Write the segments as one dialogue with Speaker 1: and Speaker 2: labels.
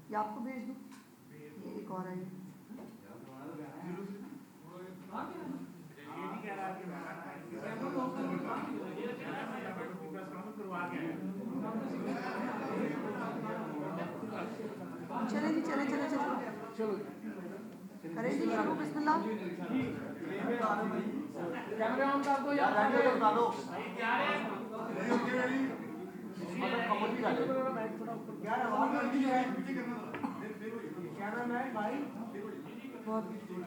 Speaker 1: या आपको भेज दूँ? ये एक और है चले जी, चले चले चलो चलो करे जी, शुरू बिस्मिल्लाह। कैमरे ऑन कर दो यार, बता दो कैमरामैन भाई,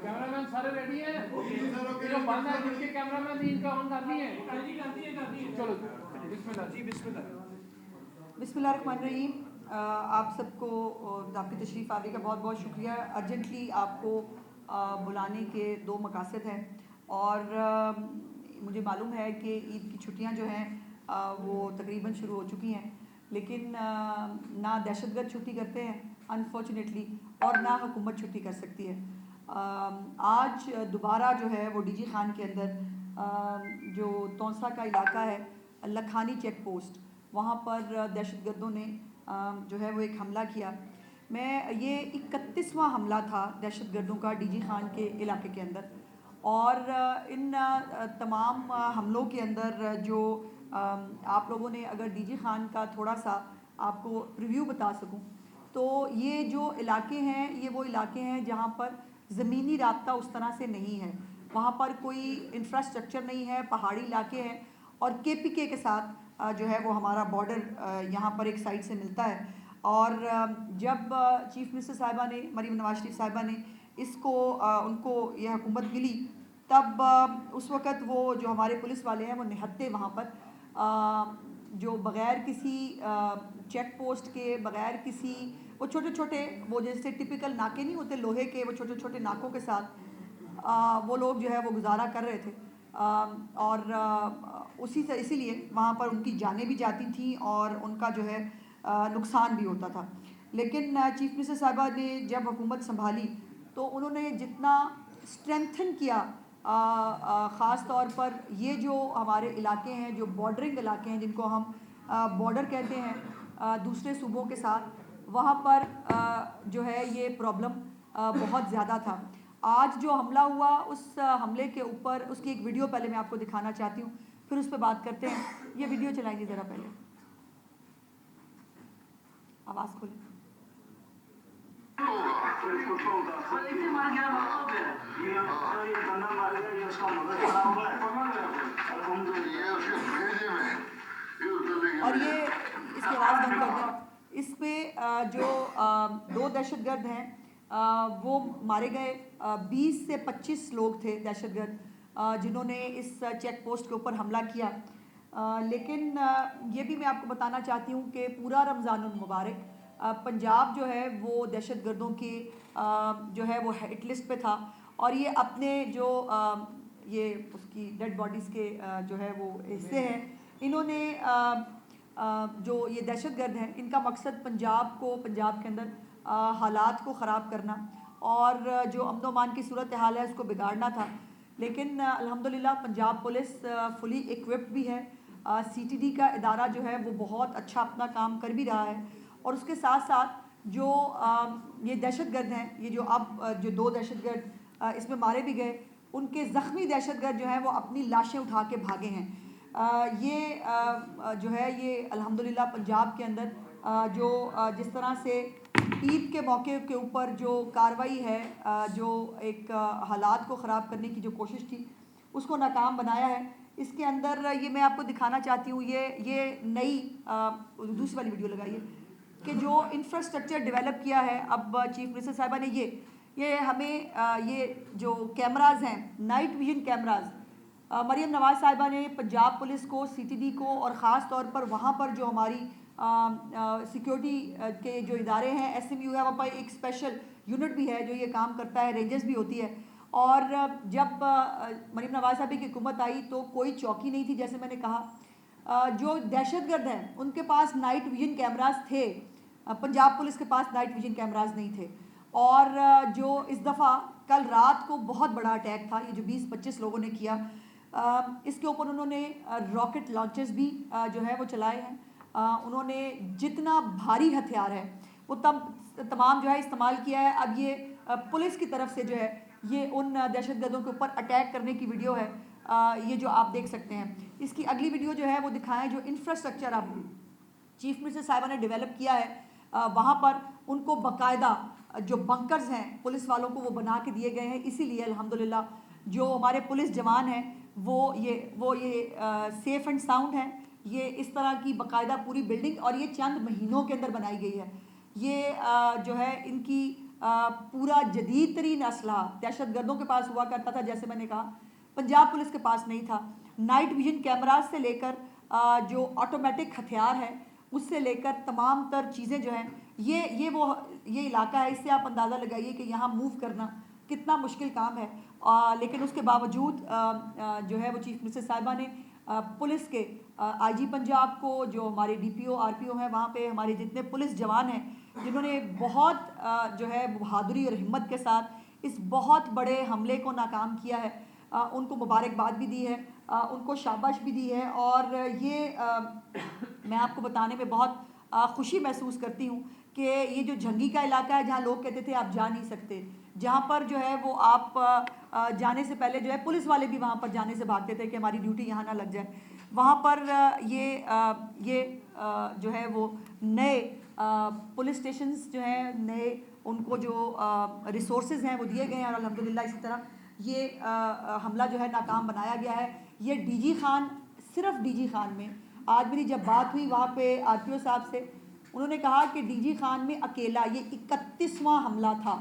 Speaker 1: कैमरामैन सारे रेडी हैं? जो बंद है जिनके कैमरामैन इनका ऑन करनी है। चलो बिस्मिल्लाह जी, बिस्मिल्लाह। बिस्मिल्लाहिर्रहमानिर्रहीम। आप सबको आपकी तशरीफ़ आने का बहुत बहुत शुक्रिया। अर्जेंटली आपको बुलाने के दो मकासद हैं और मुझे मालूम है कि ईद की छुट्टियां जो हैं वो तकरीबन शुरू हो चुकी हैं, लेकिन ना दहशतगर्द छुट्टी करते हैं अनफॉर्चुनेटली और ना हुकूमत छुट्टी कर सकती है। आज दोबारा जो है वो डीजी खान के अंदर जो तौसा का इलाका है, लखानी चेक पोस्ट, वहाँ पर दहशतगर्दों ने जो है वो एक हमला किया। मैं ये 31वां हमला था दहशतगर्दों का डीजी खान के इलाके के अंदर, और इन तमाम हमलों के अंदर जो आप लोगों ने अगर डीजी खान का थोड़ा सा आपको प्रीव्यू बता सकूं तो ये जो इलाके हैं ये वो इलाके हैं जहाँ पर ज़मीनी राब्ता उस तरह से नहीं है, वहाँ पर कोई इंफ्रास्ट्रक्चर नहीं है, पहाड़ी इलाके हैं और KPK के साथ जो है वो हमारा बॉर्डर यहाँ पर एक साइड से मिलता है। और जब चीफ़ मिनिस्टर साहिबा ने, मरीम नवाज शरीफ साहिबा ने इसको उनको यह हुकूमत मिली, तब उस वक़्त वो जो हमारे पुलिस वाले हैं वो निहत्ते वहाँ पर जो बग़ैर किसी चेक पोस्ट के, बग़ैर किसी वो छोटे छोटे वो जैसे टिपिकल नाके नहीं होते लोहे के, वो छोटे छोटे नाकों के साथ वो लोग जो है वो गुजारा कर रहे थे। और उसी से इसीलिए वहाँ पर उनकी जानें भी जाती थीं और उनका जो है नुकसान भी होता था। लेकिन चीफ़ मिनिस्टर साहिबा ने जब हुकूमत संभाली तो उन्होंने जितना स्ट्रेंथन किया, ख़ास तौर पर ये जो हमारे इलाके हैं, जो बॉर्डरिंग इलाके हैं जिनको हम बॉर्डर कहते हैं दूसरे सूबों के साथ, वहाँ पर जो है ये प्रॉब्लम बहुत ज़्यादा था। आज जो हमला हुआ उस हमले के ऊपर उसकी एक वीडियो पहले मैं आपको दिखाना चाहती हूँ, फिर उस पर बात करते हैं। ये वीडियो चलाएंगे ज़रा, पहले आवाज़ खोलें। और ये इसकी आवाज़ बंद कर दें। इस पे जो दो दहशतगर्द हैं वो मारे गए। 20 से 25 लोग थे दहशतगर्द जिन्होंने इस चेक पोस्ट के ऊपर हमला किया। लेकिन ये भी मैं आपको बताना चाहती हूँ कि पूरा रमज़ानुल मुबारक पंजाब जो है वो दहशतगर्दों की जो है वो हिट लिस्ट पे था, और ये अपने जो ये उसकी डेड बॉडीज़ के जो है वो हिस्से हैं, इन्होंने जो ये दहशतगर्द हैं इनका मकसद पंजाब के अंदर हालात को ख़राब करना और जो अमन व अमान की सूरत हाल है उसको बिगाड़ना था। लेकिन अल्हम्दुलिल्लाह पंजाब पुलिस फुली इक्विप्ड भी है। CTD का इदारा जो है वो बहुत अच्छा अपना काम कर भी रहा है, और उसके साथ साथ जो ये दहशतगर्द हैं, ये जो अब जो दो दहशतगर्द इसमें मारे भी गए, उनके ज़ख्मी दहशतगर्द जो हैं वो अपनी लाशें उठा के भागे हैं। ये जो है ये अल्हम्दुलिल्लाह पंजाब के अंदर जो जिस तरह से ईद के मौके के ऊपर जो कार्रवाई है, जो एक हालात को ख़राब करने की जो कोशिश थी उसको नाकाम बनाया है। इसके अंदर ये मैं आपको दिखाना चाहती हूँ, ये नई दूसरी वाली वीडियो लगाइए कि जो इंफ्रास्ट्रक्चर डेवलप किया है अब चीफ मिनिस्टर साहिबा ने, ये हमें ये जो कैमराज़ हैं, night vision cameras, Maryam Nawaz साहिबा ने पंजाब पुलिस को, CTD को और ख़ास तौर पर वहाँ पर जो हमारी सिक्योरिटी के जो इदारे हैं, SMU है, वहाँ पर एक स्पेशल यूनिट भी है जो ये काम करता है, रेंजर्स भी होती है। और जब मरीम नवाज साहब की हुकूमत आई तो कोई चौकी नहीं थी, जैसे मैंने कहा। जो दहशतगर्द हैं उनके पास नाइट विजन कैमराज थे, पंजाब पुलिस के पास नाइट विजन कैमराज नहीं थे। और जो इस दफ़ा कल रात को बहुत बड़ा अटैक था, ये जो 20-25 लोगों ने किया, इसके ऊपर उन्होंने रॉकेट लॉन्चर्स भी जो है वो चलाए हैं। उन्होंने जितना भारी हथियार है وہ تمام جو ہے استعمال کیا ہے. اب یہ پولیس کی طرف سے جو ہے یہ ان دہشت گردوں کے اوپر اٹیک کرنے کی ویڈیو ہے, یہ جو آپ دیکھ سکتے ہیں. اس کی اگلی ویڈیو جو ہے وہ دکھائیں, جو انفراسٹرکچر اب چیف منسٹر صاحبہ نے ڈیولپ کیا ہے, وہاں پر ان کو باقاعدہ جو بنکرز ہیں پولیس والوں کو وہ بنا کے دیے گئے ہیں. اسی لیے الحمدللہ جو ہمارے پولیس جوان ہیں وہ یہ سیف اینڈ ساؤنڈ ہیں. یہ اس طرح کی باقاعدہ پوری بلڈنگ, اور یہ چند مہینوں کے اندر بنائی گئی ہے. یہ جو ہے ان کی پورا جدید ترین اسلحہ دہشت گردوں کے پاس ہوا کرتا تھا, جیسے میں نے کہا پنجاب پولیس کے پاس نہیں تھا. نائٹ ویژن کیمراز سے لے کر جو آٹومیٹک ہتھیار ہے اس سے لے کر تمام تر چیزیں جو ہیں, یہ علاقہ ہے, اس سے آپ اندازہ لگائیے کہ یہاں موو کرنا کتنا مشکل کام ہے. لیکن اس کے باوجود جو ہے وہ چیف منسٹر صاحبہ نے پولیس کے آئی جی پنجاب کو, جو ہمارے D P O R P او ہیں وہاں پہ, ہمارے جتنے پولیس جوان ہیں جنہوں نے بہت جو ہے بہادری اور ہمت کے ساتھ اس بہت بڑے حملے کو ناکام کیا ہے, ان کو مبارکباد بھی دی ہے, ان کو شاباش بھی دی ہے. اور یہ میں آپ کو بتانے میں بہت خوشی محسوس کرتی ہوں کہ یہ جو جھنگی کا علاقہ ہے جہاں لوگ کہتے تھے آپ جا نہیں سکتے, جہاں پر جو ہے وہ آپ جانے سے پہلے جو ہے پولیس والے بھی وہاں پر جانے سے بھاگتے تھے کہ ہماری ڈیوٹی یہاں نہ لگ جائے, وہاں پر یہ جو ہے وہ نئے پولیس اسٹیشنز جو ہیں نئے, ان کو جو ریسورسز ہیں وہ دیے گئے ہیں. اور الحمدللہ اسی طرح یہ حملہ جو ہے ناکام بنایا گیا ہے. یہ ڈی جی خان, صرف ڈی جی خان میں آج میری جب بات ہوئی وہاں پہ آر پی او صاحب سے, انہوں نے کہا کہ ڈی جی خان میں اکیلا یہ 31واں حملہ تھا,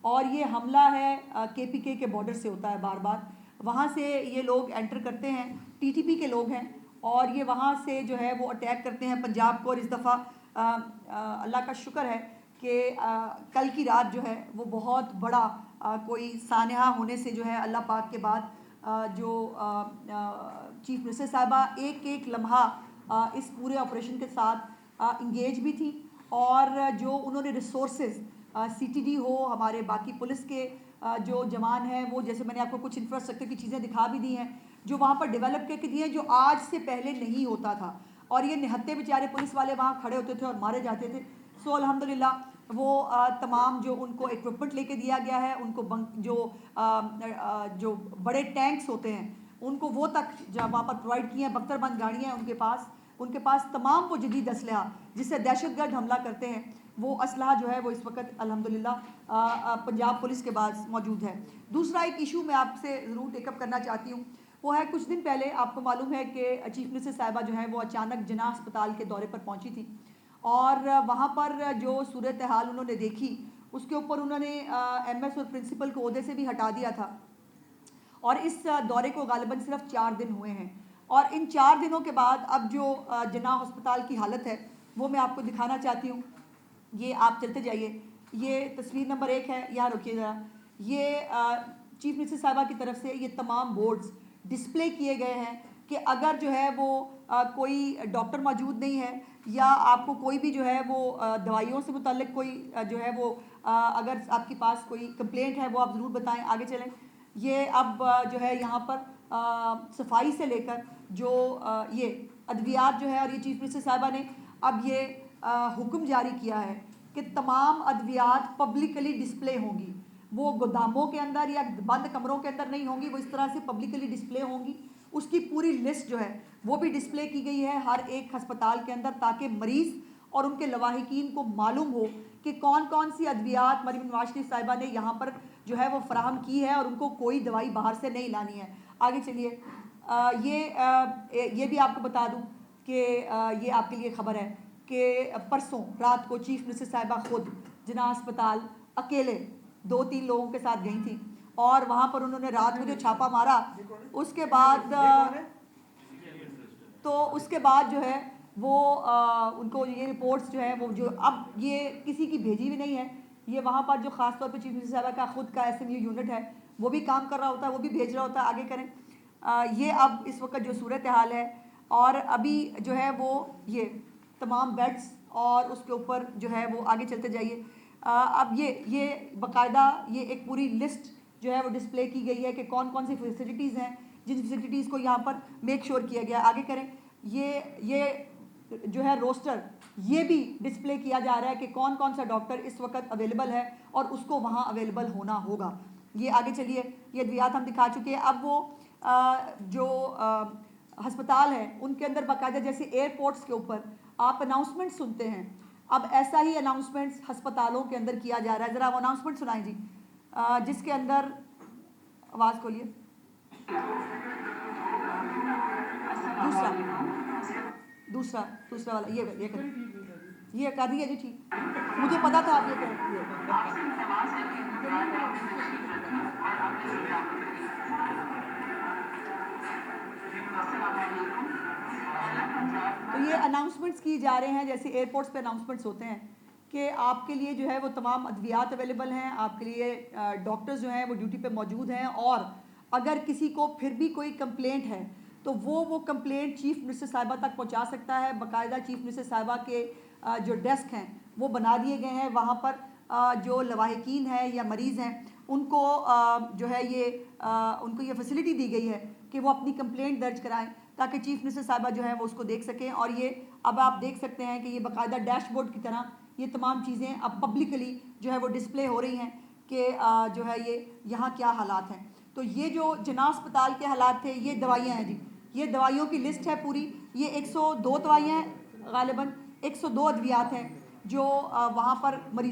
Speaker 1: اور یہ حملہ ہے کے پی کے بارڈر سے ہوتا ہے بار بار, وہاں سے یہ لوگ انٹر کرتے ہیں, ٹی ٹی پی کے لوگ ہیں, اور یہ وہاں سے جو ہے وہ اٹیک کرتے ہیں پنجاب کو. اور اس دفعہ اللہ کا شکر ہے کہ کل کی رات جو ہے وہ بہت بڑا کوئی سانحہ ہونے سے جو ہے اللہ پاک کے بعد جو چیف منسٹر صاحبہ ایک لمحہ اس پورے آپریشن کے ساتھ انگیج بھی تھی, اور جو انہوں نے ریسورسز سی ٹی ڈی ہو, ہمارے باقی پولیس کے جو جوان ہیں وہ, جیسے میں نے آپ کو کچھ انفراسٹرکچر کی چیزیں دکھا بھی دی ہیں جو وہاں پر ڈیولپ کر کے دی ہیں جو آج سے پہلے نہیں ہوتا تھا, اور یہ نہتے بیچارے پولیس والے وہاں کھڑے ہوتے تھے اور مارے جاتے تھے. سو الحمدللہ وہ تمام جو ان کو ایکوپمنٹ لے کے دیا گیا ہے, ان کو جو بڑے ٹینکس ہوتے ہیں ان کو وہ تک جب وہاں پر پرووائڈ کیے ہیں, بختر بند گاڑیاں ہیں ان کے پاس تمام وہ جدید اسلحہ جس سے دہشت گرد حملہ کرتے ہیں, وہ اسلحہ جو ہے وہ اس وقت الحمدللہ پنجاب پولیس کے پاس موجود ہے. دوسرا ایک ایشو میں آپ سے ضرور ٹیک اپ کرنا چاہتی ہوں, وہ ہے کچھ دن پہلے آپ کو معلوم ہے کہ چیف منسٹر صاحبہ جو ہے وہ اچانک جناح ہسپتال کے دورے پر پہنچی تھی, اور وہاں پر جو صورتحال انہوں نے دیکھی اس کے اوپر انہوں نے ایم ایس اور پرنسپل کو عہدے سے بھی ہٹا دیا تھا, اور اس دورے کو غالباً صرف 4 دن ہوئے ہیں. اور ان 4 دنوں کے بعد اب جو جناح ہسپتال کی حالت ہے وہ میں آپ کو دکھانا چاہتی ہوں. یہ آپ چلتے جائیے, یہ تصویر نمبر 1 ہے, یہاں رکیے ذرا. یہ چیف منسٹر صاحبہ کی طرف سے یہ تمام بورڈز ڈسپلے کیے گئے ہیں کہ اگر جو ہے وہ کوئی ڈاکٹر موجود نہیں ہے, یا آپ کو کوئی بھی جو ہے وہ دوائیوں سے متعلق کوئی جو ہے وہ اگر آپ کے پاس کوئی کمپلینٹ ہے وہ آپ ضرور بتائیں. آگے چلیں. یہ اب جو ہے یہاں پر صفائی سے لے کر جو یہ ادویات جو ہے, اور یہ چیف منسٹر صاحبہ نے اب یہ حکم جاری کیا ہے کہ تمام ادویات پبلکلی ڈسپلے ہوں گی, وہ گوداموں کے اندر یا بند کمروں کے اندر نہیں ہوں گی, وہ اس طرح سے پبلکلی ڈسپلے ہوں گی. اس کی پوری لسٹ جو ہے وہ بھی ڈسپلے کی گئی ہے ہر ایک ہسپتال کے اندر, تاکہ مریض اور ان کے لواحقین کو معلوم ہو کہ کون کون سی ادویات مریم نواز شریف صاحبہ نے یہاں پر جو ہے وہ فراہم کی ہے, اور ان کو کوئی دوائی باہر سے نہیں لانی ہے. آگے چلیے. یہ بھی آپ کو بتا دوں کہ یہ آپ کے لیے خبر ہے کہ پرسوں رات کو چیف منسٹر صاحبہ خود جناح ہسپتال اکیلے 2-3 لوگوں کے ساتھ گئی تھیں, اور وہاں پر انہوں نے رات میں جو چھاپا مارا اس کے بعد جو ہے وہ ان کو یہ رپورٹس جو ہے وہ جو اب یہ کسی کی بھیجی ہوئی نہیں ہے, یہ وہاں پر جو خاص طور پہ چیف منسٹر صاحبہ کا خود کا ایس ایم یو یونٹ ہے وہ بھی کام کر رہا ہوتا ہے, وہ بھی بھیج رہا ہوتا ہے. آگے کریں. یہ اب اس وقت جو صورتحال ہے, اور ابھی جو ہے وہ یہ تمام بیڈس اور اس کے اوپر جو ہے وہ آگے چلتے جائیے. اب یہ باقاعدہ یہ ایک پوری لسٹ جو ہے وہ ڈسپلے کی گئی ہے کہ کون کون سی فیسلٹیز ہیں, جن فیسلٹیز کو یہاں پر میک شور کیا گیا. آگے کریں. یہ جو ہے روسٹر, ये भी डिस्प्ले किया जा रहा है कि कौन कौन सा डॉक्टर इस वक्त अवेलेबल है और उसको वहाँ अवेलेबल होना होगा। ये आगे चलिए, ये अद्वियात हम दिखा चुके हैं। अब वो जो हस्पताल है उनके अंदर बाकायदा जैसे एयरपोर्ट्स के ऊपर आप अनाउंसमेंट सुनते हैं, अब ऐसा ही अनाउंसमेंट्स हस्पतालों के अंदर किया जा रहा है। ज़रा वो अनाउंसमेंट सुनाएं जी, जिसके अंदर आवाज़ खोलिए। दूसरा दूसरा वाला ये कर रही है जी, ठीक, मुझे पता था आप ये कर रही तो ये अनाउंसमेंट्स की जा रहे हैं, जैसे एयरपोर्ट्स पे अनाउंसमेंट्स होते हैं कि आपके लिए जो है वो तमाम अद्वियात अवेलेबल हैं, आपके लिए डॉक्टर्स जो हैं वो ड्यूटी पे मौजूद हैं, और अगर किसी को फिर भी कोई कंप्लेंट है तो वो कंप्लेंट चीफ मिनिस्टर साहिबा तक पहुंचा सकता है। बाकायदा चीफ मिनिस्टर साहिबा के जो डेस्क हैं वो बना दिए गए हैं, वहाँ पर जो लवाहिकीन हैं या मरीज़ हैं उनको जो है ये उनको ये फैसिलिटी दी गई है कि वो अपनी कंप्लेंट दर्ज कराएं ताकि चीफ मिनिस्टर साहिबा जो है वो उसको देख सकें। और ये अब आप देख सकते हैं कि ये बाकायदा डैशबोर्ड की तरह ये तमाम चीज़ें अब पब्लिकली जो है वो डिस्प्ले हो रही हैं कि जो है ये यहाँ क्या हालात हैं। तो ये जो जिन्ना अस्पताल के हालात थे, ये दवाइयाँ हैं जी, ये दवाइयों की लिस्ट है पूरी, ये 102 दवाइयाँ हैं, गालिबन 102 अद्वियात हैं जो वहाँ पर मरीज